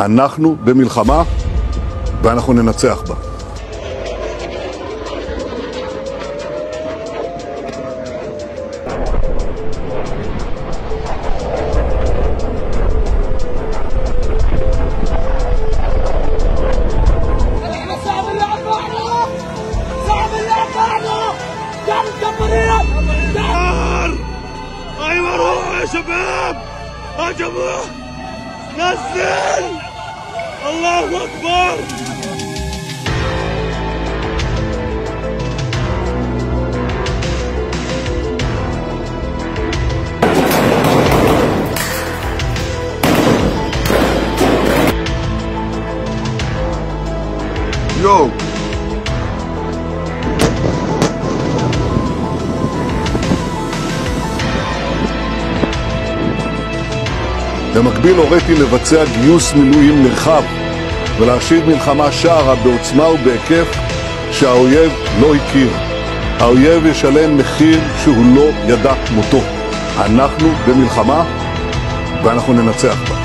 אנחנו במלחמה ואנחנו ננצח בה. يا شباب هجموا نزل الله أكبر יואו במקביל הוריתי לבצע גיוס מילואים נרחב ולהשיב מלחמה שערה בעוצמה ובהיקף שהאויב לא הכיר. האויב ישלם מחיר שהוא לא ידע מותו. אנחנו במלחמה ואנחנו ננצח בה.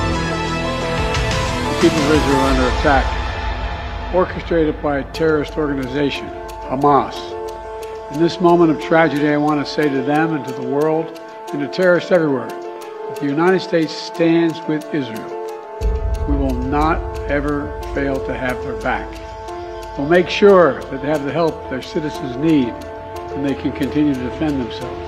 The people of Israel are under attack, orchestrated by a terrorist organization, Hamas. In this moment of tragedy, I want to say to them and to the world and to terrorists everywhere, the United States stands with Israel. We will not ever fail to have their back. We'll make sure that they have the help their citizens need and they can continue to defend themselves.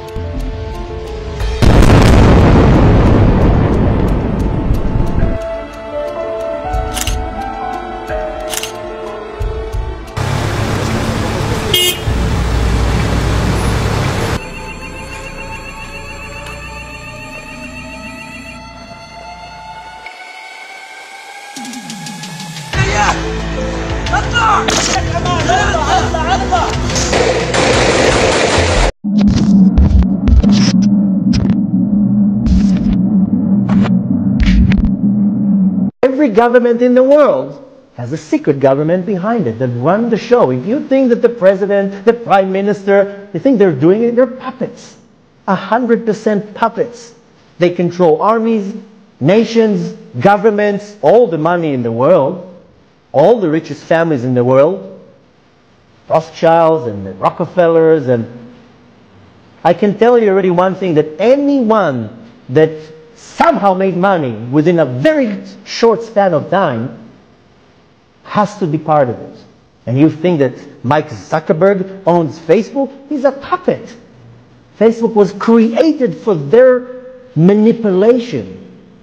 Every government in the world has a secret government behind it that run the show. If you think that the president, the prime minister, you think they're doing it, they're puppets. 100% puppets. They control armies, nations, governments, all the money in the world, all the richest families in the world, Rothschilds and the Rockefellers, and I can tell you already one thing, that anyone that somehow made money within a very short span of time has to be part of it. And you think that Mike Zuckerberg owns Facebook? He's a puppet. Facebook was created for their manipulation.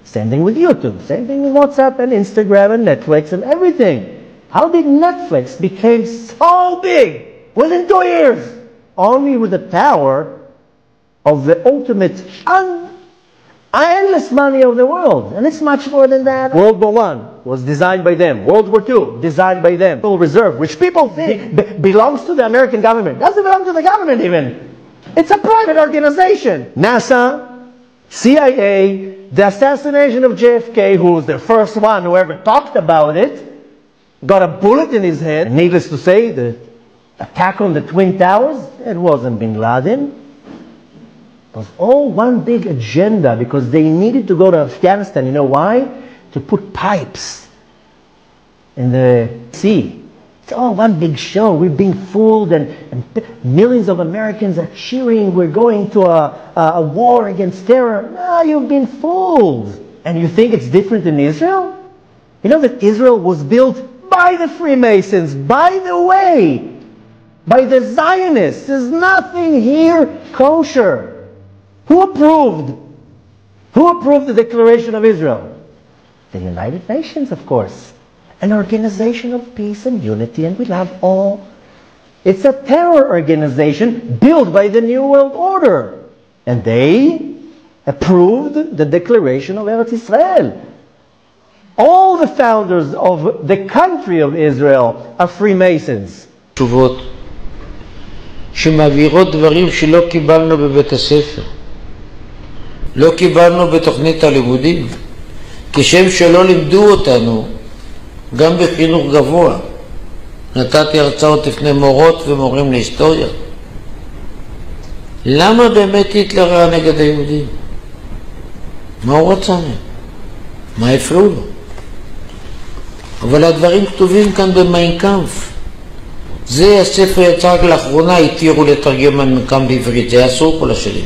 Same thing with YouTube, same thing with WhatsApp and Instagram and Netflix and everything. How did Netflix become so big within 2 years? Only with the power of the ultimate endless money of the world. And it's much more than that. World War I was designed by them. World War II, designed by them. Federal Reserve, which people think belongs to the American government. Doesn't belong to the government even. It's a private organization. NASA, CIA, the assassination of JFK, who was the first one who ever talked about it, got a bullet in his head. And needless to say, the attack on the Twin Towers, it wasn't Bin Laden. It was all one big agenda because they needed to go to Afghanistan. You know why? To put pipes in the sea. It's all one big show. We're being fooled and millions of Americans are cheering. We're going to a war against terror. No, you've been fooled. And you think it's different in Israel? You know that Israel was built by the Freemasons, by the way, by the Zionists. There's nothing here kosher. Who approved? Who approved the Declaration of Israel? The United Nations, of course. An organization of peace and unity, and we love all. It's a terror organization built by the New World Order. And they approved the Declaration of Eretz Israel. All the founders of the country of Israel are Freemasons. תשובות שמעבירות דברים שלא קיבלנו בבית הספר. לא קיבלנו בתוכנית הלימודים, כשם שלא לימדו אותנו, גם בחינוך גבוה. נתתי הרצאות לפני מורות ומורים להיסטוריה. למה באמת היטלר היה נגד היהודים? מה הוא רצה מהם? מה הפריעו לו? אבל הדברים כתובים כאן במיין קאמפף. זה הספר יצא רק לאחרונה, התירו לתרגם מיין קאמפף בעברית, זה היה אסור כל השנים.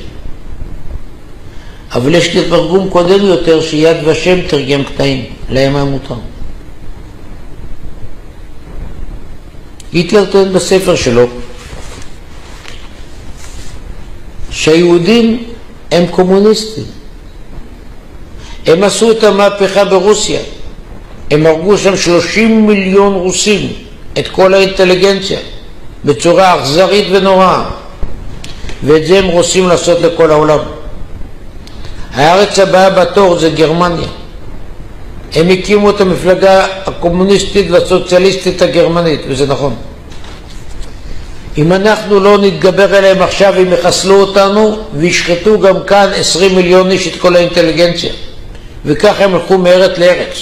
אבל יש לי תרגום קודם יותר שיד ושם תרגם קטעים, להם היה מותר. היטלר טוען בספר שלו שהיהודים הם קומוניסטים. הם עשו את המהפכה ברוסיה. הם הרגו שם 30 מיליון רוסים, את כל האינטליגנציה, בצורה אכזרית ונוראה. ואת זה הם רוצים לעשות לכל העולם. הארץ הבאה בתור זה גרמניה. הם הקימו את המפלגה הקומוניסטית והסוציאליסטית הגרמנית, וזה נכון. אם אנחנו לא נתגבר עליהם עכשיו, הם יחסלו אותנו וישחטו גם כאן 20 מיליון איש את כל האינטליגנציה. וככה הם הלכו מארץ לארץ.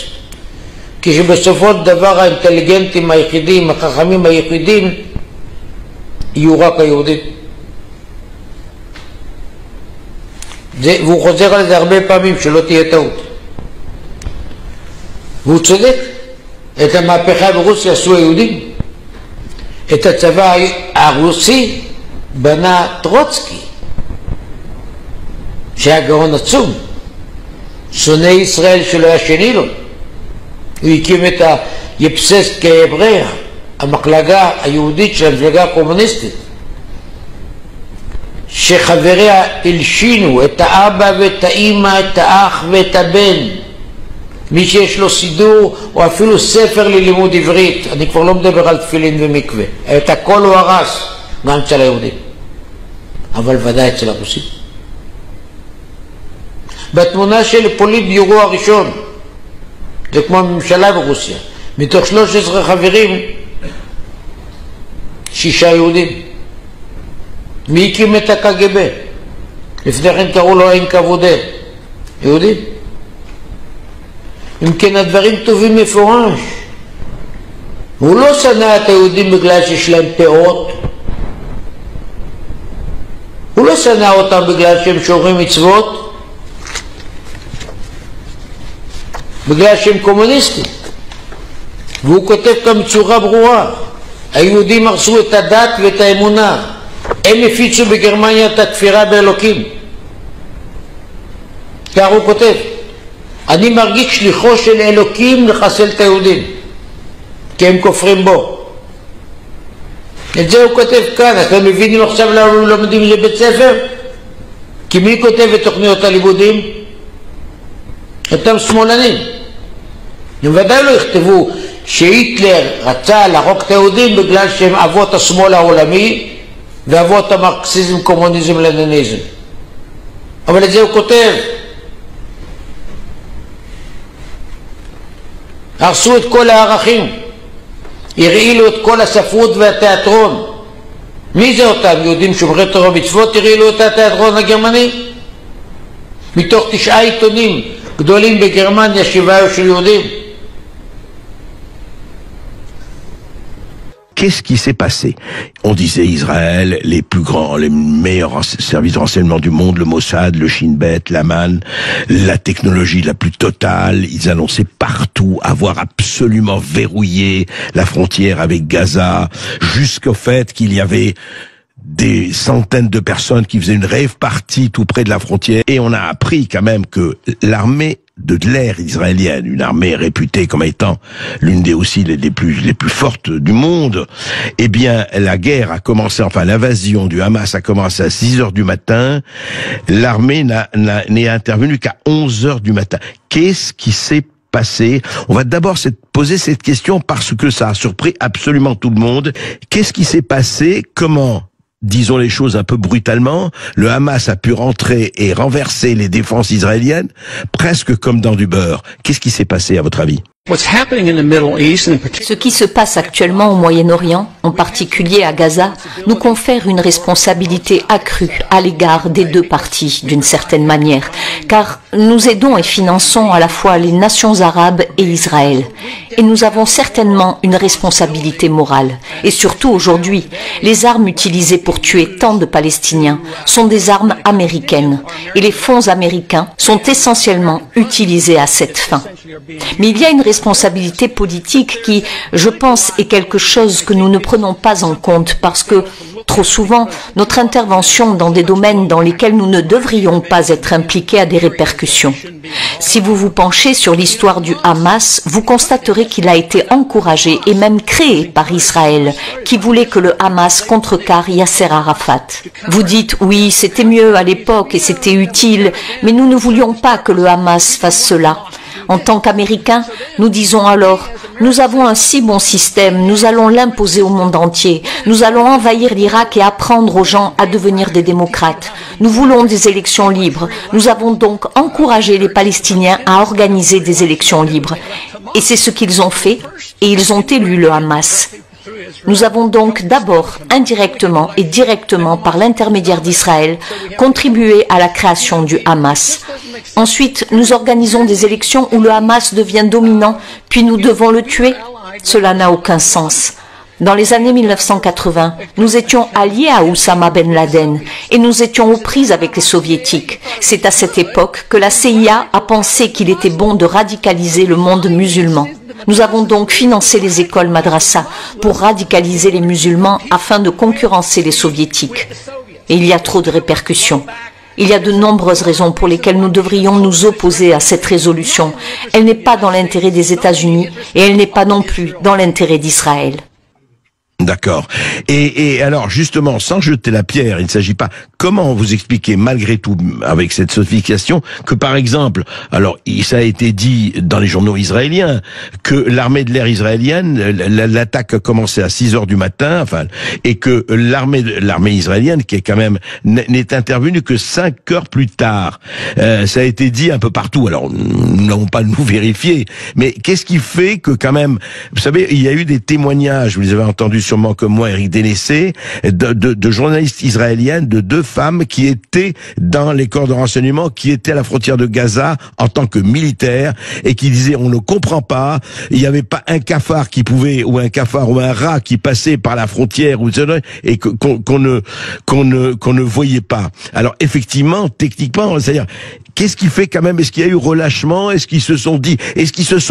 כשבסופו של דבר האינטליגנטים היחידים, החכמים היחידים, יהיו רק היהודים. והוא חוזר על זה הרבה פעמים, שלא תהיה טעות. והוא צודק. את המהפכה ברוסיה עשו היהודים. את הצבא הרוסי בנה טרוצקי, שהיה גאון עצום, שונא ישראל שלא היה שני לו. הוא הקים את היפססט כהבריה, המחלקה היהודית של המפלגה הקומוניסטית, שחבריה הלשינו את האבא ואת האמא, את האח ואת הבן. מי שיש לו סידור או אפילו ספר ללימוד עברית, אני כבר לא מדבר על תפילין ומקווה, את הכל הוא הרס, גם אצל היהודים, אבל ודאי אצל הרוסים. בתמונה של פוליטביורו הראשון, זה כמו הממשלה ברוסיה, מתוך 13 חברים 6 יהודים. מי הקים את הקג"ב? לפני כן קראו לו NKVD, יהודים. אם כן הדברים טובים מפורש. הוא לא שנא את היהודים בגלל שיש להם פאות. הוא לא שנא אותם בגלל שהם שומרים מצוות. בגלל שהם קומוניסטים. והוא כותב כאן בצורה ברורה. היהודים הרסו את הדת ואת האמונה. הם הפיצו בגרמניה את הכפירה באלוקים. כך הוא כותב. אני מרגיש שליחו של אלוקים לחסל את היהודים, כי הם כופרים בו. את זה הוא כותב כאן. אתם מבינים עכשיו למה הוא לומדים את זה בית ספר? כי מי כותב את תוכניות הלימודים? אותם שמאלנים. הם ודאי לא יכתבו שהיטלר רצה להרוג את היהודים בגלל שהם אבות השמאל העולמי ואבות המרקסיזם, קומוניזם, לניניזם. אבל את זה הוא כותב. הרסו את כל הערכים, הרעילו את כל הספרות והתיאטרון. מי זה אותם? יהודים שומרי תורה ומצוות הרעילו את התיאטרון הגרמני? מתוך 9 עיתונים גדולים בגרמניה 7 היו של יהודים. Qu'est-ce qui s'est passé? On disait Israël, les plus grands, les meilleurs services de renseignement du monde, le Mossad, le Shin Bet, l'Aman, la technologie la plus totale. Ils annonçaient partout avoir absolument verrouillé la frontière avec Gaza, jusqu'au fait qu'il y avait des centaines de personnes qui faisaient une rave party tout près de la frontière. Et on a appris quand même que l'armée de l'air israélienne, une armée réputée comme étant l'une des aussi les plus fortes du monde, eh bien, la guerre a commencé, enfin, l'invasion du Hamas a commencé à 6 heures du matin. L'armée n'est intervenue qu'à 11 heures du matin. Qu'est-ce qui s'est passé? On va d'abord poser cette question parce que ça a surpris absolument tout le monde. Qu'est-ce qui s'est passé? Comment, disons les choses un peu brutalement, le Hamas a pu rentrer et renverser les défenses israéliennes, presque comme dans du beurre. Qu'est-ce qui s'est passé à votre avis? Ce qui se passe actuellement au Moyen-Orient, en particulier à Gaza, nous confère une responsabilité accrue à l'égard des deux parties, d'une certaine manière, car nous aidons et finançons à la fois les nations arabes et Israël. Et nous avons certainement une responsabilité morale. Et surtout aujourd'hui, les armes utilisées pour tuer tant de Palestiniens sont des armes américaines, et les fonds américains sont essentiellement utilisés à cette fin. Mais il y a une responsabilité responsabilité politique qui, je pense, est quelque chose que nous ne prenons pas en compte parce que, trop souvent, notre intervention dans des domaines dans lesquels nous ne devrions pas être impliqués a des répercussions. Si vous vous penchez sur l'histoire du Hamas, vous constaterez qu'il a été encouragé et même créé par Israël, qui voulait que le Hamas contrecarre Yasser Arafat. Vous dites, oui, c'était mieux à l'époque et c'était utile, mais nous ne voulions pas que le Hamas fasse cela. En tant qu'Américains, nous disons alors, nous avons un si bon système, nous allons l'imposer au monde entier. Nous allons envahir l'Irak et apprendre aux gens à devenir des démocrates. Nous voulons des élections libres. Nous avons donc encouragé les Palestiniens à organiser des élections libres. Et c'est ce qu'ils ont fait, et ils ont élu le Hamas. Nous avons donc d'abord, indirectement et directement par l'intermédiaire d'Israël, contribué à la création du Hamas. Ensuite, nous organisons des élections où le Hamas devient dominant, puis nous devons le tuer. Cela n'a aucun sens. Dans les années 1980, nous étions alliés à Oussama Ben Laden et nous étions aux prises avec les soviétiques. C'est à cette époque que la CIA a pensé qu'il était bon de radicaliser le monde musulman. Nous avons donc financé les écoles madrasa pour radicaliser les musulmans afin de concurrencer les soviétiques. Et il y a trop de répercussions. Il y a de nombreuses raisons pour lesquelles nous devrions nous opposer à cette résolution. Elle n'est pas dans l'intérêt des États-Unis et elle n'est pas non plus dans l'intérêt d'Israël. D'accord. Et alors, justement, sans jeter la pierre, il ne s'agit pas... Comment vous expliquez, malgré tout, avec cette sophistication, que par exemple, alors, ça a été dit dans les journaux israéliens, que l'armée de l'air israélienne, l'attaque a commencé à 6 heures du matin, enfin, et que l'armée israélienne, qui est quand même, n'est intervenue que 5 heures plus tard. Ça a été dit un peu partout. Alors, nous n'avons pas nous vérifié. Mais qu'est-ce qui fait que quand même, vous savez, il y a eu des témoignages, vous les avez entendus sûrement comme moi, Eric Dénessé, de journalistes israéliennes, de 2 femmes qui étaient dans les corps de renseignement, qui étaient à la frontière de Gaza en tant que militaires, et qui disaient on ne comprend pas, il n'y avait pas un cafard qui pouvait, ou un cafard ou un rat qui passait par la frontière, et qu'on ne voyait pas. Alors effectivement, techniquement, c'est-à-dire, qu'est-ce qui fait quand même, est-ce qu'il y a eu relâchement, est-ce qu'ils se sont dit,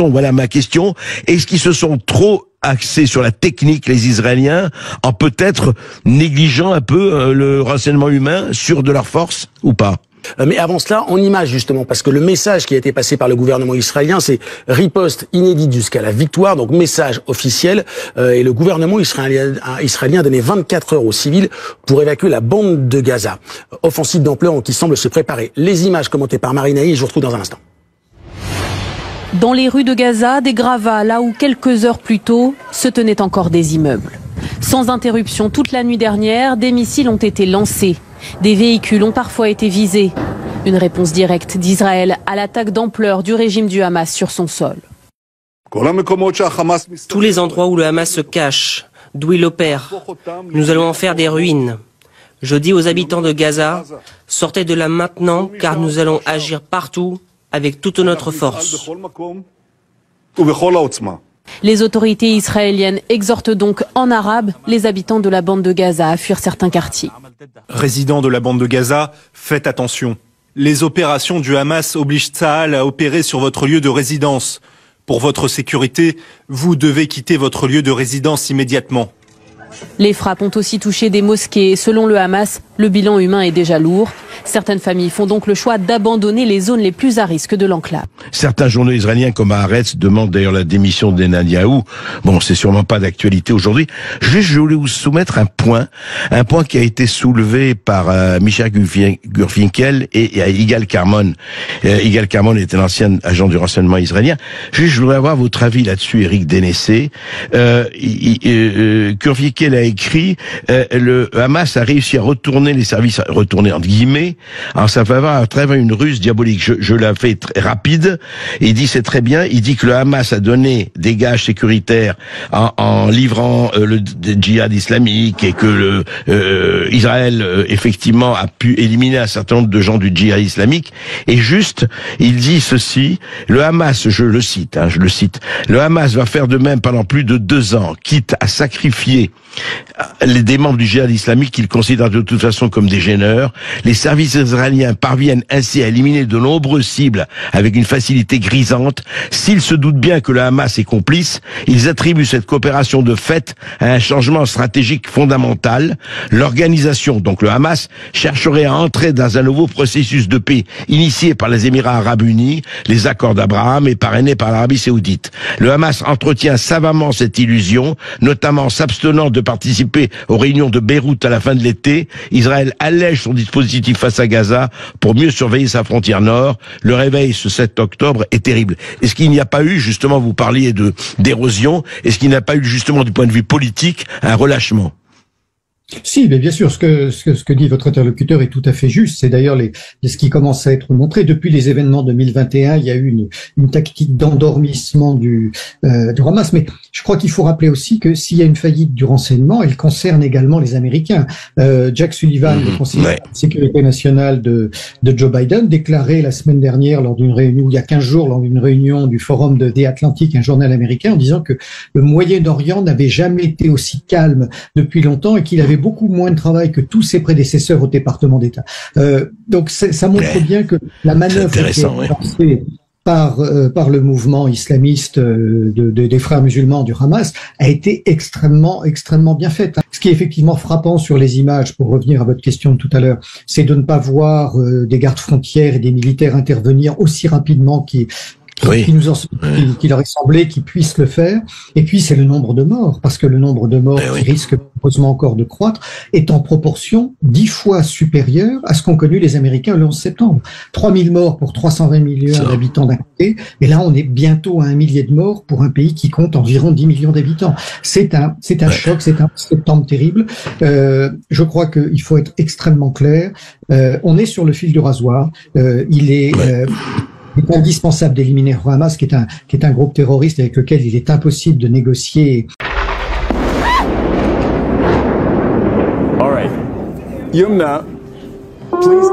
voilà ma question, est-ce qu'ils se sont trop axés sur la technique, les Israéliens, en peut-être négligeant un peu le renseignement humain sur de leur force, ou pas? Mais avant cela, en image justement, parce que le message qui a été passé par le gouvernement israélien, c'est riposte inédite jusqu'à la victoire, donc message officiel, et le gouvernement israélien a donné 24 heures aux civils pour évacuer la bande de Gaza. Offensive d'ampleur qui semble se préparer. Les images commentées par Marina Naï, je vous retrouve dans un instant. Dans les rues de Gaza, des gravats, là où quelques heures plus tôt se tenaient encore des immeubles. Sans interruption toute la nuit dernière, des missiles ont été lancés. Des véhicules ont parfois été visés. Une réponse directe d'Israël à l'attaque d'ampleur du régime du Hamas sur son sol. Tous les endroits où le Hamas se cache, d'où il opère, nous allons en faire des ruines. Je dis aux habitants de Gaza, sortez de là maintenant car nous allons agir partout avec toute notre force. Les autorités israéliennes exhortent donc en arabe les habitants de la bande de Gaza à fuir certains quartiers. Résidents de la bande de Gaza, faites attention. Les opérations du Hamas obligent Tsahal à opérer sur votre lieu de résidence. Pour votre sécurité, vous devez quitter votre lieu de résidence immédiatement. Les frappes ont aussi touché des mosquées. Selon le Hamas, le bilan humain est déjà lourd. Certaines familles font donc le choix d'abandonner les zones les plus à risque de l'enclave. Certains journaux israéliens comme Haaretz demandent d'ailleurs la démission de Netanyahou. Bon, c'est sûrement pas d'actualité aujourd'hui. Je voulais vous soumettre un point qui a été soulevé par Michel Gurfinkel et Yigal Carmon. Yigal Carmon était l'ancien agent du renseignement israélien. Je voudrais avoir votre avis là-dessus, Eric Dénessé. Gurfinkel a écrit le Hamas a réussi à retourner les services, retourner entre guillemets, en sa faveur à travers une ruse diabolique. Je la fais très rapide. Il dit c'est très bien. Il dit que le Hamas a donné des gages sécuritaires en livrant le djihad islamique et que Israël effectivement a pu éliminer un certain nombre de gens du djihad islamique. Et juste, il dit ceci, le Hamas, je le cite, le Hamas va faire de même pendant plus de 2 ans, quitte à sacrifier des membres du djihad islamique qu'il considère de toute façon comme des gêneurs. Les services services israéliens parviennent ainsi à éliminer de nombreuses cibles avec une facilité grisante. S'ils se doutent bien que le Hamas est complice, ils attribuent cette coopération de fait à un changement stratégique fondamental. L'organisation, donc le Hamas, chercherait à entrer dans un nouveau processus de paix initié par les Émirats arabes unis, les accords d'Abraham et parrainé par l'Arabie saoudite. Le Hamas entretient savamment cette illusion, notamment s'abstenant de participer aux réunions de Beyrouth à la fin de l'été. Israël allège son dispositif face à Gaza pour mieux surveiller sa frontière nord. Le réveil ce 7 octobre est terrible. Est-ce qu'il n'y a pas eu, justement, vous parliez d'érosion, est-ce qu'il n'y a pas eu, justement, du point de vue politique, un relâchement ? Si, mais bien sûr, ce que dit votre interlocuteur est tout à fait juste. C'est d'ailleurs ce qui commence à être montré. Depuis les événements 2021, il y a eu une tactique d'endormissement du Hamas. Mais je crois qu'il faut rappeler aussi que s'il y a une faillite du renseignement, elle concerne également les Américains. Jack Sullivan, le conseiller de sécurité nationale de Joe Biden, déclarait la semaine dernière lors d'une réunion, il y a 15 jours, lors d'une réunion du Forum de The Atlantic, un journal américain, en disant que le Moyen-Orient n'avait jamais été aussi calme depuis longtemps et qu'il avait beaucoup moins de travail que tous ses prédécesseurs au département d'État. Donc ça montre bien que la manœuvre qui est lancée par le mouvement islamiste des frères musulmans du Hamas a été extrêmement bien faite. Ce qui est effectivement frappant sur les images, pour revenir à votre question de tout à l'heure, c'est de ne pas voir des gardes frontières et des militaires intervenir aussi rapidement qu'il leur est semblé qu'ils puissent le faire. Et puis, c'est le nombre de morts, parce que le nombre de morts qui risque malheureusement encore de croître est en proportion 10 fois supérieur à ce qu'ont connu les Américains le 11 septembre. 3000 morts pour 320 millions d'habitants d'un côté, et là, on est bientôt à 1 millier de morts pour un pays qui compte environ 10 millions d'habitants. C'est un choc, c'est un septembre terrible. Je crois qu'il faut être extrêmement clair. On est sur le fil du rasoir. Il est indispensable d'éliminer le Hamas, qui est un groupe terroriste avec lequel il est impossible de négocier. All right. Yumna, please.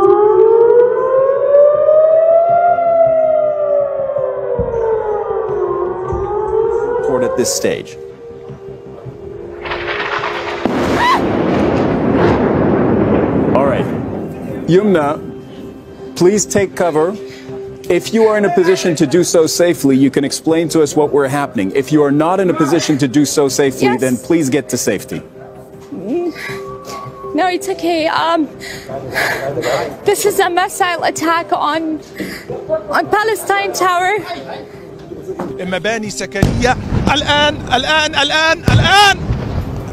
Report at this stage. All right. Yumna, please take cover. If you are in a position to do so safely, you can explain to us what we're happening. If you are not in a position to do so safely, then please get to safety. No, it's okay. This is a missile attack on Palestine Tower. مباني سكنية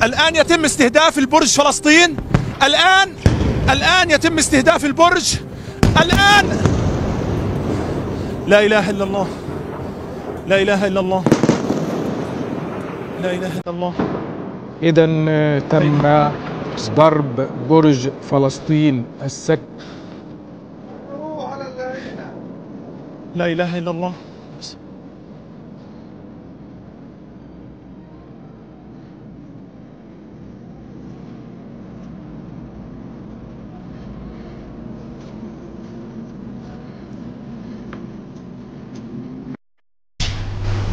الآن يتم استهداف البرج فلسطين. الآن يتم استهداف البرج. الآن لا إله إلا الله. لا إله إلا الله. لا إله إلا الله. إذا تم ضرب برج فلسطين السك. لا إله إلا الله.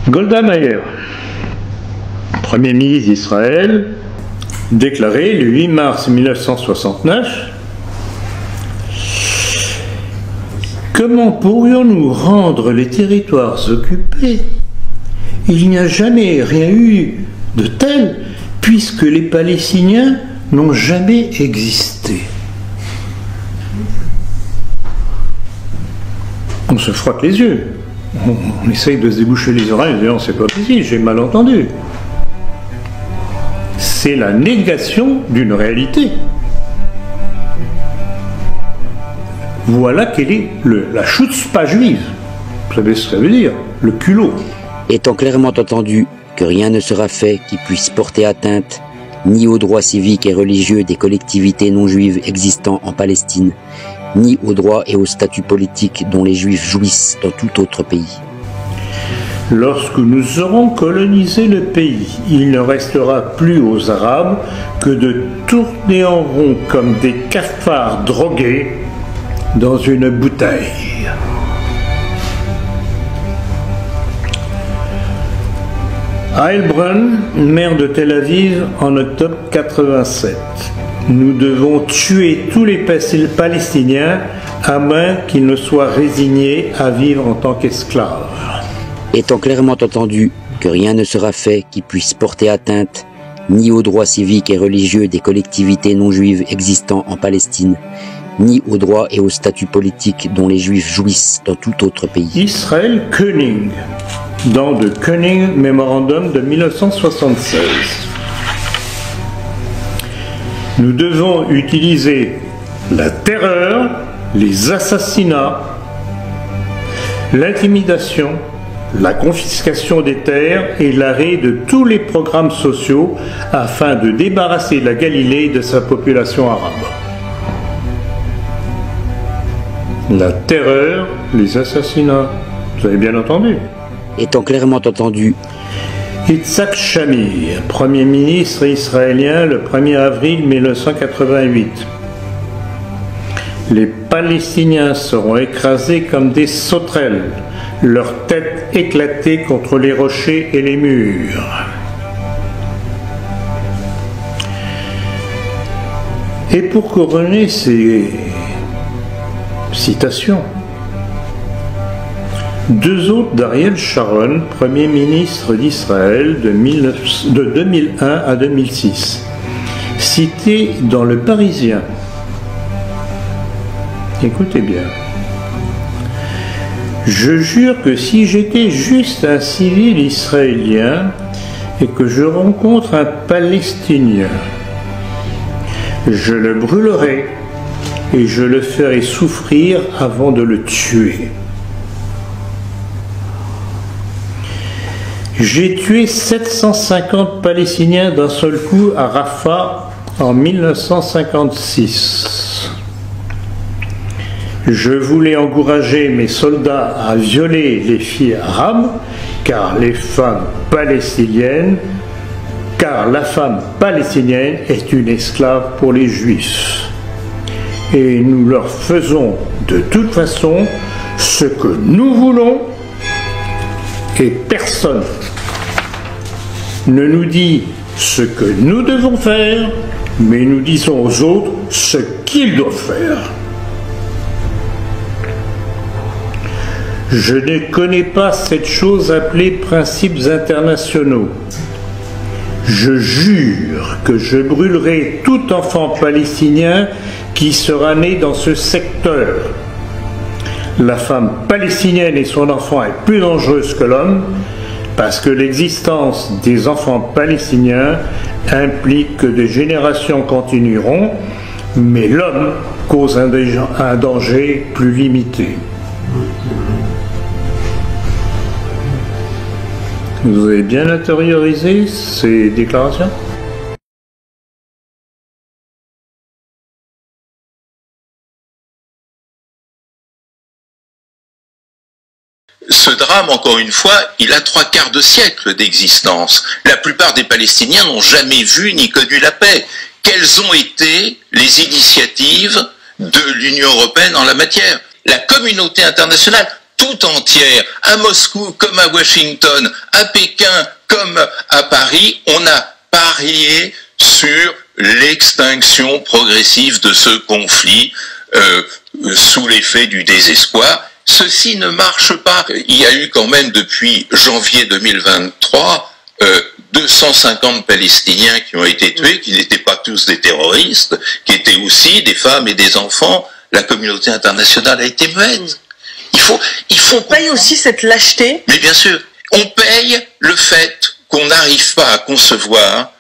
Golda Meir, Premier ministre d'Israël, déclarait le 8 mars 1969 « Comment pourrions-nous rendre les territoires occupés? Il n'y a jamais rien eu de tel, puisque les Palestiniens n'ont jamais existé. » On se frotte les yeux. On essaye de se déboucher les oreilles en disant c'est pas possible, j'ai mal entendu. C'est la négation d'une réalité. Voilà quelle est la chutzpah juive. Vous savez ce que ça veut dire, le culot. Étant clairement entendu que rien ne sera fait qui puisse porter atteinte ni aux droits civiques et religieux des collectivités non juives existant en Palestine, ni aux droits et au statut politique dont les Juifs jouissent dans tout autre pays. Lorsque nous aurons colonisé le pays, il ne restera plus aux Arabes que de tourner en rond comme des cafards drogués dans une bouteille. Heilbronn, maire de Tel Aviv en octobre 87. Nous devons tuer tous les Palestiniens à moins qu'ils ne soient résignés à vivre en tant qu'esclaves. Étant clairement entendu que rien ne sera fait qui puisse porter atteinte ni aux droits civiques et religieux des collectivités non juives existant en Palestine, ni aux droits et au statut politique dont les juifs jouissent dans tout autre pays. Israël Koenig, dans le Koenig Memorandum de 1976. Nous devons utiliser la terreur, les assassinats, l'intimidation, la confiscation des terres et l'arrêt de tous les programmes sociaux afin de débarrasser la Galilée de sa population arabe. La terreur, les assassinats, vous avez bien entendu. Étant clairement entendu, Yitzhak Shamir, Premier ministre israélien le 1er avril 1988. Les Palestiniens seront écrasés comme des sauterelles, leurs têtes éclatées contre les rochers et les murs. Et pour couronner ces citations, deux autres d'Ariel Sharon, Premier ministre d'Israël de 2001 à 2006, cités dans Le Parisien. Écoutez bien. Je jure que si j'étais juste un civil israélien et que je rencontre un Palestinien, je le brûlerai et je le ferai souffrir avant de le tuer. J'ai tué 750 Palestiniens d'un seul coup à Rafah en 1956. Je voulais encourager mes soldats à violer les filles arabes, car la femme palestinienne est une esclave pour les Juifs. Et nous leur faisons de toute façon ce que nous voulons, et personne ne nous dit ce que nous devons faire, mais nous disons aux autres ce qu'ils doivent faire. Je ne connais pas cette chose appelée principes internationaux. Je jure que je brûlerai tout enfant palestinien qui sera né dans ce secteur. La femme palestinienne et son enfant est plus dangereuse que l'homme parce que l'existence des enfants palestiniens implique que des générations continueront, mais l'homme cause un danger plus limité. Vous avez bien intériorisé ces déclarations ? Ce drame, encore une fois, il a 3/4 de siècle d'existence. La plupart des Palestiniens n'ont jamais vu ni connu la paix. Quelles ont été les initiatives de l'Union européenne en la matière? La communauté internationale tout entière, à Moscou comme à Washington, à Pékin comme à Paris, on a parié sur l'extinction progressive de ce conflit sous l'effet du désespoir. Ceci ne marche pas. Il y a eu quand même depuis janvier 2023 250 Palestiniens qui ont été tués, qui n'étaient pas tous des terroristes, qui étaient aussi des femmes et des enfants. La communauté internationale a été muette. On paye aussi cette lâcheté. Mais bien sûr, on paye le fait qu'on n'arrive pas à concevoir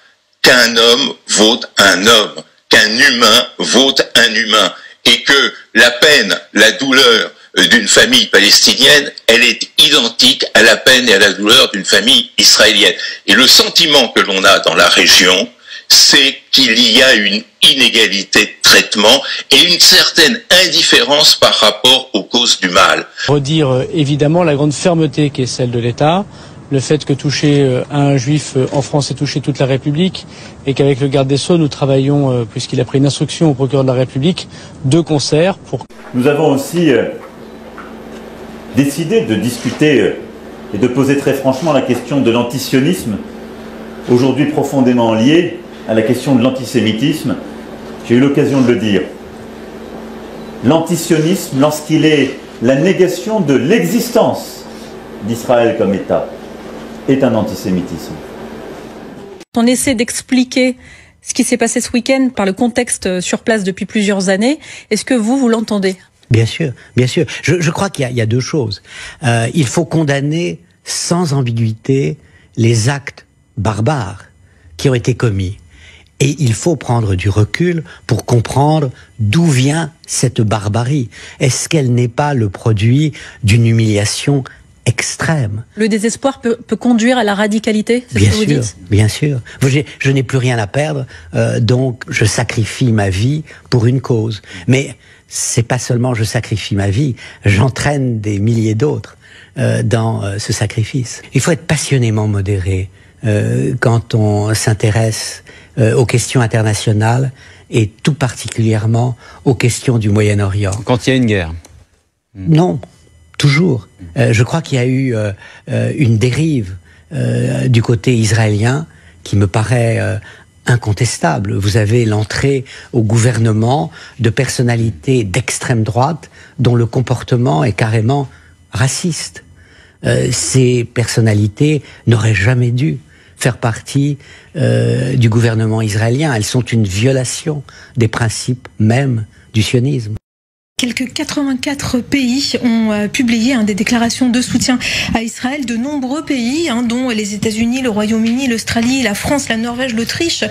qu'un homme vaut un homme, qu'un humain vaut un humain, et que la peine, la douleur d'une famille palestinienne, elle est identique à la peine et à la douleur d'une famille israélienne. Et le sentiment que l'on a dans la région, c'est qu'il y a une inégalité de traitement et une certaine indifférence par rapport aux causes du mal. Redire évidemment la grande fermeté qui est celle de l'État, le fait que toucher un juif en France est toucher toute la République, et qu'avec le garde des Sceaux, nous travaillons, puisqu'il a pris une instruction au procureur de la République, de concert pour... Nous avons aussi décidé de discuter et de poser très franchement la question de l'antisionisme, aujourd'hui profondément liée à la question de l'antisémitisme, J'ai eu l'occasion de le dire. L'antisionisme, lorsqu'il est la négation de l'existence d'Israël comme État, est un antisémitisme. On essaie d'expliquer ce qui s'est passé ce week-end par le contexte sur place depuis plusieurs années. Est-ce que vous l'entendez ? Bien sûr, bien sûr. Je crois qu'il y a deux choses. Il faut condamner sans ambiguïté les actes barbares qui ont été commis. Et il faut prendre du recul pour comprendre d'où vient cette barbarie. Est-ce qu'elle n'est pas le produit d'une humiliation extrême? Le désespoir peut conduire à la radicalité, c'est ce que vous dites? Bien sûr. Je n'ai plus rien à perdre, donc je sacrifie ma vie pour une cause. Mais c'est pas seulement je sacrifie ma vie, j'entraîne des milliers d'autres dans ce sacrifice. Il faut être passionnément modéré quand on s'intéresse aux questions internationales et tout particulièrement aux questions du Moyen-Orient. Quand il y a une guerre? Non, toujours. Je crois qu'il y a eu une dérive du côté israélien qui me paraît incontestable. Vous avez l'entrée au gouvernement de personnalités d'extrême droite dont le comportement est carrément raciste. Ces personnalités n'auraient jamais dû faire partie du gouvernement israélien. Elles sont une violation des principes même du sionisme. Quelques 84 pays ont publié des déclarations de soutien à Israël. De nombreux pays, dont les États-Unis, le Royaume-Uni, l'Australie, la France, la Norvège, l'Autriche,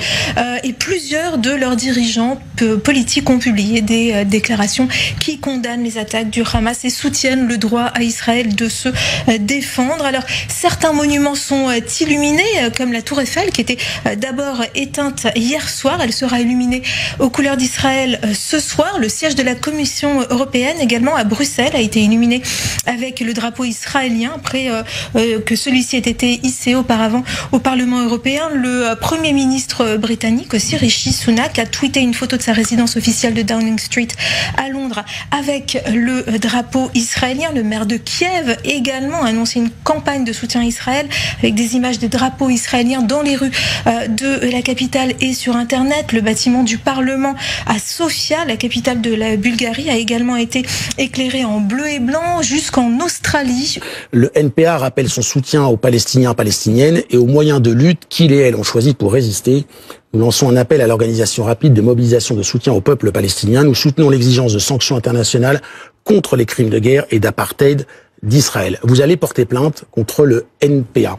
et plusieurs de leurs dirigeants politiques ont publié des déclarations qui condamnent les attaques du Hamas et soutiennent le droit à Israël de se défendre. Alors, certains monuments sont illuminés, comme la Tour Eiffel, qui était d'abord éteinte hier soir. Elle sera illuminée aux couleurs d'Israël ce soir. Le siège de la Commission européenne également à Bruxelles a été illuminée avec le drapeau israélien après que celui-ci ait été hissé auparavant au Parlement européen. Le Premier ministre britannique aussi, Rishi Sunak, a tweeté une photo de sa résidence officielle de Downing Street à Londres avec le drapeau israélien. Le maire de Kiev également a annoncé une campagne de soutien à Israël avec des images des drapeaux israéliens dans les rues de la capitale et sur Internet. Le bâtiment du Parlement à Sofia, la capitale de la Bulgarie, a également été éclairé en bleu et blanc jusqu'en Australie. Le NPA rappelle son soutien aux Palestiniens et Palestiniennes et aux moyens de lutte qu'il et elle ont choisi pour résister. Nous lançons un appel à l'organisation rapide de mobilisation de soutien au peuple palestinien. Nous soutenons l'exigence de sanctions internationales contre les crimes de guerre et d'apartheid d'Israël. Vous allez porter plainte contre le NPA.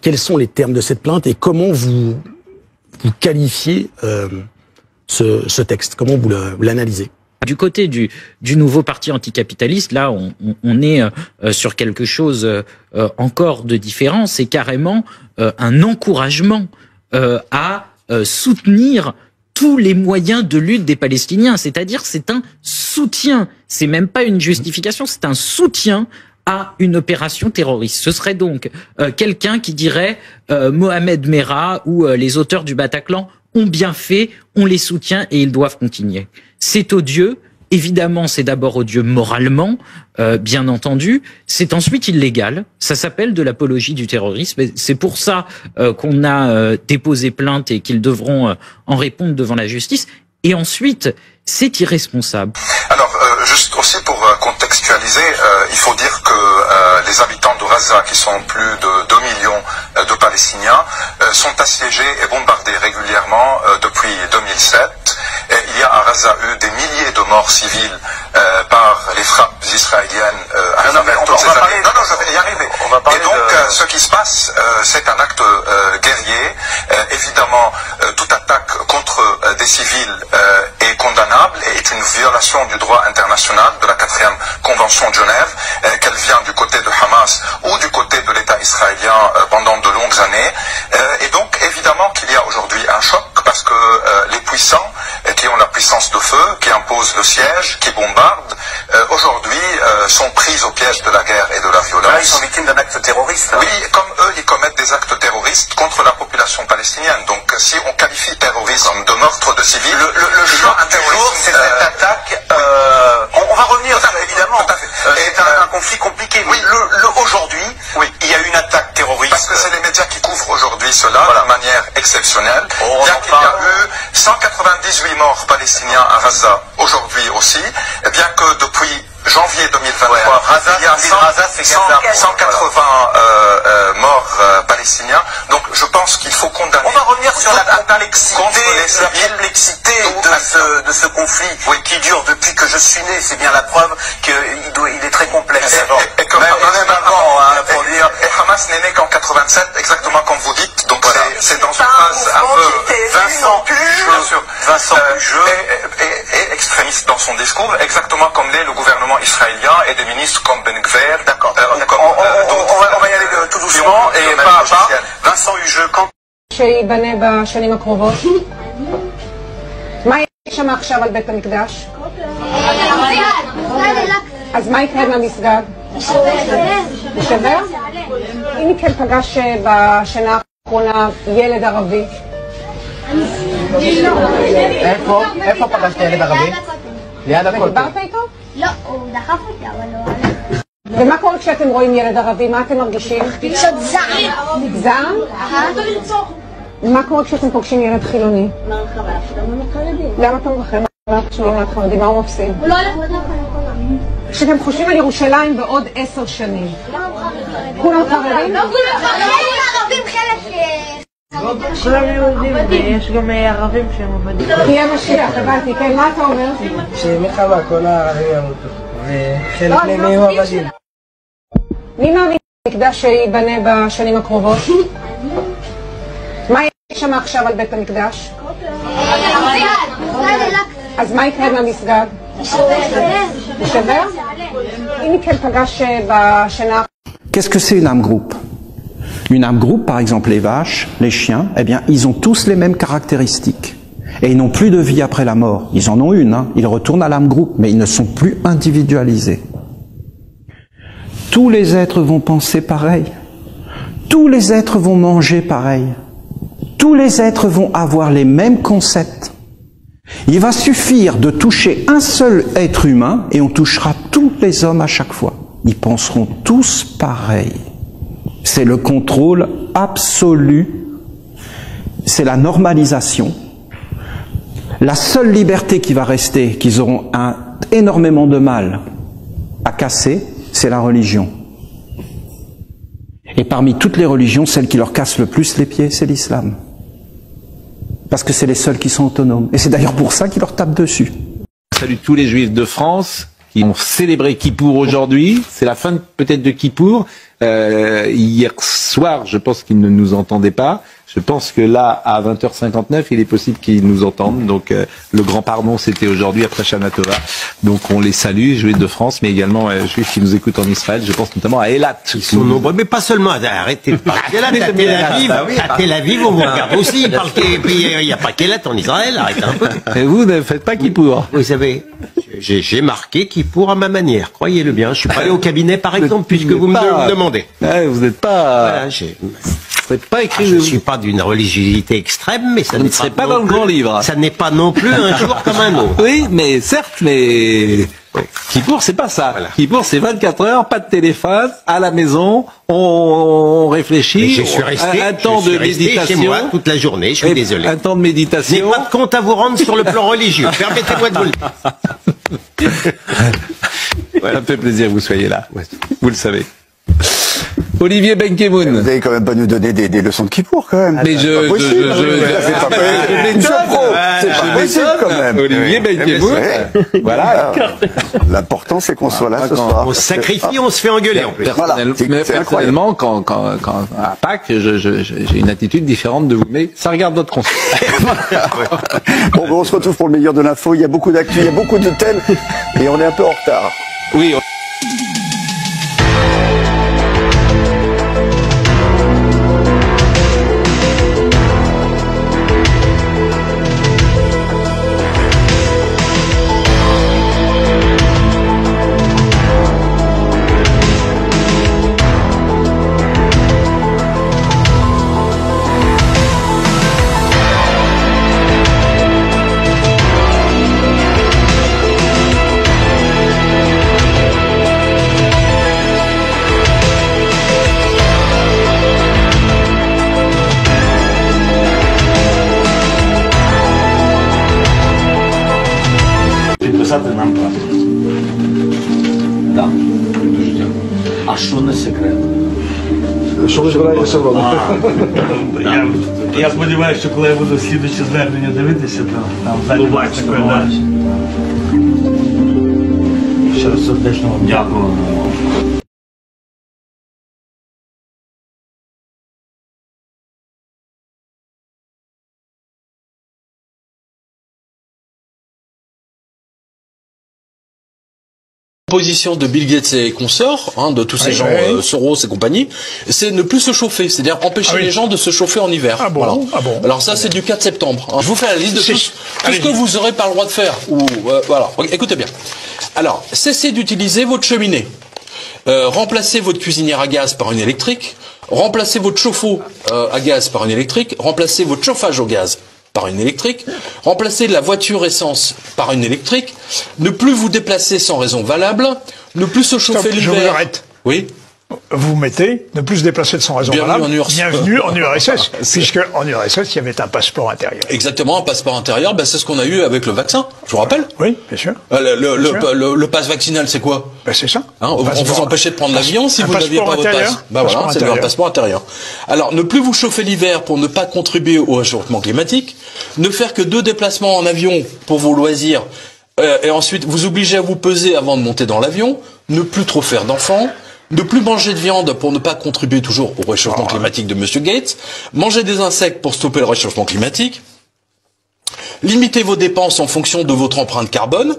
Quels sont les termes de cette plainte et comment vous qualifiez ce texte? Comment vous l'analysez? Du côté du nouveau parti anticapitaliste, là, on est sur quelque chose encore de différent. C'est carrément un encouragement à soutenir tous les moyens de lutte des Palestiniens. C'est-à-dire, c'est un soutien. C'est même pas une justification, c'est un soutien à une opération terroriste. Ce serait donc quelqu'un qui dirait Mohamed Merah ou les auteurs du Bataclan ont bien fait, on les soutient et ils doivent continuer. C'est odieux. Évidemment, c'est d'abord odieux moralement, bien entendu. C'est ensuite illégal. Ça s'appelle de l'apologie du terrorisme. C'est pour ça qu'on a déposé plainte et qu'ils devront en répondre devant la justice. Et ensuite, c'est irresponsable. Alors, juste aussi pour contextualiser, il faut dire que les habitants de Gaza, qui sont plus de 2 millions de Palestiniens, sont assiégés et bombardés régulièrement depuis 2007. Et il y a à Gaza eu des milliers de morts civiles par les frappes israéliennes à travers toutes ces années. Non, je vais y arriver. Et donc, ce qui se passe, c'est un acte guerrier. Évidemment, toute attaque contre des civils est condamnable et est une violation du droit international de la 4e Convention de Genève, qu'elle vient du côté de Hamas ou du côté de l'État israélien pendant de longues années. Et donc, évidemment qu'il y a aujourd'hui un choc parce que les puissants qui ont la puissance de feu, qui imposent le siège, qui bombardent, aujourd'hui sont pris au piège de la guerre et de la violence. Là, ils sont victimes d'un acte terroriste. Oui, comme eux, ils commettent des actes terroristes contre la population palestinienne. Donc, si on qualifie terrorisme de meurtre de civils, le choc du jour, c'est cette attaque. On va revenir, évidemment. C'est un conflit compliqué. Oui. Aujourd'hui, il y a une attaque terroriste. Parce que c'est les médias qui couvrent aujourd'hui cela. de manière exceptionnelle. Bien qu'il y a eu 198 morts palestiniens à Gaza aujourd'hui aussi, et bien que depuis janvier 2023, il y a 180 morts palestiniens. Donc je pense qu'il faut condamner. On va revenir sur la complexité de ce conflit qui dure depuis que je suis né. C'est bien la preuve qu'il est très complexe. Et Hamas n'est né qu'en 87, exactement comme vous dites. Donc c'est dans une phase un peu Vincent Pujeux et extrémiste dans son discours, exactement comme l'est le gouvernement israélien et des ministres comme Ben Gvir. D'accord. On va y aller tout doucement et pas à pas. Vincent Pujeux, quand... שייבנה בשנים הקרובות? מה יש שם עכשיו על בית המקדש? אז מה יקרה עם המסגד? יישבר? אם כן פגש בשנה האחרונה ילד ערבי? איפה פגשת ילד ערבי? ליד הכותל. ודיברת איתו? לא, הוא דחף אותי, אבל לא עלה. ומה קורה כשאתם רואים ילד ערבי? מה אתם מרגישים? רגשות זעם. זעם? מה קורה כשאתם פוגשים ילד חילוני? למה אתה מרחם? מה הוא מפסיד? הוא לא הולך לדעת. כשאתם חושבים על ירושלים בעוד 10 שנים, כולם חרדים? לא כולם חרדים, ערבים חלק... כולם יהודים, ויש גם ערבים שהם עובדים. תהיה משיח, הבנתי, כן, מה אתה אומר? שמחבה, כל הערבים ימותו, וחלק מהם יהיו עבדים. מי מאמין במקדש שייבנה בשנים הקרובות? מה יש שם עכשיו על בית המקדש? אז מה יקרה עם המסגד? יישבר? אם כן פגש בשנה... Qu'est-ce que c'est une âme groupe? Une âme groupe, par exemple les vaches, les chiens, eh bien ils ont tous les mêmes caractéristiques. Et ils n'ont plus de vie après la mort. Ils en ont une, hein. Ils retournent à l'âme groupe, mais ils ne sont plus individualisés. Tous les êtres vont penser pareil. Tous les êtres vont manger pareil. Tous les êtres vont avoir les mêmes concepts. Il va suffire de toucher un seul être humain et on touchera tous les hommes à chaque fois. Ils penseront tous pareil. C'est le contrôle absolu. C'est la normalisation. La seule liberté qui va rester, qu'ils auront énormément de mal à casser, c'est la religion. Et parmi toutes les religions, celle qui leur casse le plus les pieds, c'est l'islam. Parce que c'est les seuls qui sont autonomes. Et c'est d'ailleurs pour ça qu'ils leur tapent dessus. Salut tous les juifs de France qui ont célébré Kippour aujourd'hui. C'est la fin peut-être de Kippour. Hier soir, je pense qu'ils ne nous entendaient pas. Je pense que là, à 20h59, il est possible qu'ils nous entendent. Donc, le grand pardon, c'était aujourd'hui après Shana Tova. Donc, on les salue, juifs de France, mais également juifs qui nous écoutent en Israël. Je pense notamment à Eilat. Ils sont nombreux, mais pas seulement. Arrêtez de parler. À Tel Aviv, on vous regarde aussi. Et puis, il n'y a pas qu'Eilat en Israël. Arrêtez un peu. Et vous ne faites pas Kippour. Vous savez, j'ai marqué Kippour à ma manière. Croyez-le bien. Je suis pas allé au cabinet, par exemple, puisque vous me demandez. Vous n'êtes pas... Voilà, pas écrit. Je ne suis pas d'une religiosité extrême, mais ça ne serait pas dans le grand livre. Ça n'est pas non plus un jour comme un autre. Oui, mais certes, mais Kippour, c'est pas ça. Voilà. Kippour, c'est 24 heures, pas de téléphone, à la maison, on réfléchit. Je suis resté, un temps de méditation chez moi toute la journée. Je suis désolé. Un temps de méditation. Je n'ai pas de compte à vous rendre sur le plan religieux. Permettez-moi de vous le dire. Ça me fait plaisir que vous soyez là. Vous le savez. Olivier Benkemoun. Vous n'allez quand même pas nous donner des leçons de Kippour, quand même. Mais c'est pas possible. C'est pas possible, quand même. Olivier Benkemoun. Voilà. L'important, c'est qu'on soit là ce soir. On se sacrifie, on se fait engueuler, en plus. Personnellement, quand à Pâques, j'ai une attitude différente de vous. Mais ça regarde votre conscience. Bon, on se retrouve pour le meilleur de l'info. Il y a beaucoup d'actu, il y a beaucoup de thèmes. Et on est un peu en retard. Oui. дати нам працю. Так, дуже дякую. А що не секрет? Що ви збираєтеся робити? Я сподіваюся, що коли я буду слідуюче звернення дивитися, то там далі такое. Ще раз сердечно вам дякую. Position de Bill Gates et consorts, hein, de tous ces gens, Soros et compagnie, c'est ne plus se chauffer, c'est-à-dire empêcher les gens de se chauffer en hiver. Ah bon, voilà. Ah bon. Alors ça, c'est du 4 septembre. Hein. Je vous fais la liste de tout ce que vous n'aurez pas le droit de faire. Ou voilà. Écoutez bien. Alors, cessez d'utiliser votre cheminée. Remplacez votre cuisinière à gaz par une électrique. Remplacez votre chauffe-eau à gaz par une électrique. Remplacez votre chauffage au gaz par une électrique, remplacer la voiture essence par une électrique, ne plus vous déplacer sans raison valable, ne plus se chauffer l'hiver. Je vous arrête. Oui. Vous mettez ne plus se déplacer sans raison valable. Bienvenue en URSS, puisque en URSS il y avait un passeport intérieur. Exactement, un passeport intérieur, ben c'est ce qu'on a eu avec le vaccin. Je vous rappelle. Oui, bien sûr. Le pass vaccinal, c'est quoi? Ben c'est ça. Hein, on vous empêchait de prendre l'avion si vous n'aviez pas votre passe. Ben voilà, c'est un passeport intérieur. Alors, ne plus vous chauffer l'hiver pour ne pas contribuer au réchauffement climatique, ne faire que 2 déplacements en avion pour vos loisirs, et ensuite vous obliger à vous peser avant de monter dans l'avion, ne plus trop faire d'enfants. Ne plus manger de viande pour ne pas contribuer toujours au réchauffement climatique de Monsieur Gates. Manger des insectes pour stopper le réchauffement climatique. Limiter vos dépenses en fonction de votre empreinte carbone.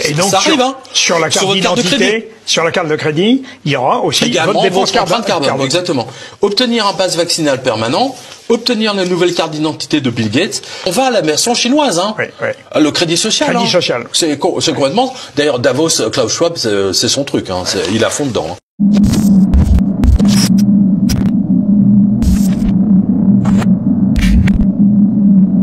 Et donc, ça arrive, hein. Sur la carte d'identité, sur la carte de crédit, il y aura aussi également votre dépense empreinte carbone. Exactement. Obtenir un pass vaccinal permanent. Obtenir la nouvelle carte d'identité de Bill Gates. On va à la version chinoise, hein. Oui, oui. Le crédit social. Crédit social. C'est complètement. D'ailleurs, Davos, Klaus Schwab, c'est son truc, hein. Il est à fond dedans. Hein.